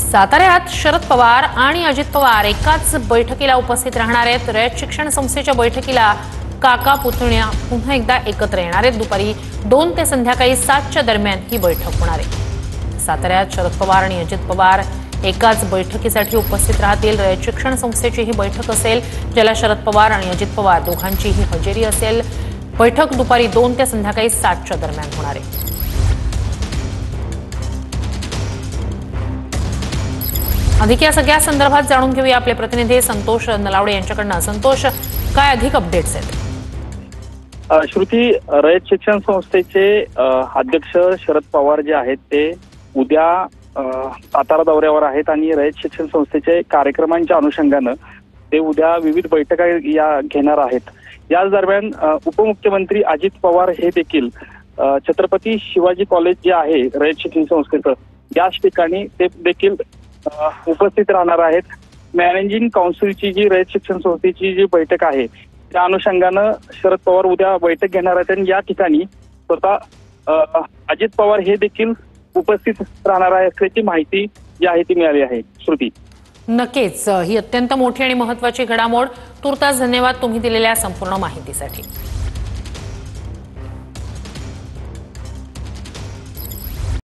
साताऱ्यात शरद पवार आणि अजित पवार एकाच बैठकीला उपस्थित राहणार आहेत। रयत शिक्षण संस्थेच्या बैठकीला काका पुतण्या पुन्हा एकदा एकत्र येणार आहेत। दुपारी 2 ते संध्याकाळी 7च्या दरम्यान ही बैठक होणार आहे। साताऱ्यात शरद पवार आणि अजित पवार एकाच बैठकीसाठी उपस्थित राहतील। रयत शिक्षण संस्थेची ही बैठक असेल, ज्याला शरद पवार आणि अजित पवार दोघांचीही हजेरी असेल। बैठक दुपारी 2 ते संध्याकाळी 7च्या दरम्यान होणार आहे। अधिक या सगळ्या संदर्भात जाणून घेऊया आपले प्रतिनिधी संतोष नलावडे यांच्याकडून। संतोष, काय अधिक अपडेट्स आहेत? श्रुती, रयत शिक्षण संस्थेचे अध्यक्ष शरद पवार जे आहेत ते उद्या सातारा दौऱ्यावर आहेत आणि रयत शिक्षण संस्थेचे कार्यक्रमांच्या अनुषंगानं ते उद्या विविध बैठका घेणार आहेत। याच दरम्यान उपमुख्यमंत्री अजित पवार हे देखील छत्रपती शिवाजी कॉलेज जे आहे रयत शिक्षण संस्थेचं, याच ठिकाणी ते देखील उपस्थित राहणार आहेत। मॅनेजिंग काउन्सिलची जी रयत शिक्षण संस्थेची जी बैठक आहे त्या अनुषंगानं शरद पवार उद्या बैठक घेणार आहेत आणि या ठिकाणी स्वतः अजित पवार हे देखील उपस्थित राहणार आहे असल्याची माहिती जी आहे ती मिळाली आहे। श्रुती, नक्कीच ही अत्यंत मोठी आणि महत्त्वाची घडामोड। तुर्तास धन्यवाद तुम्ही दिलेल्या संपूर्ण माहितीसाठी।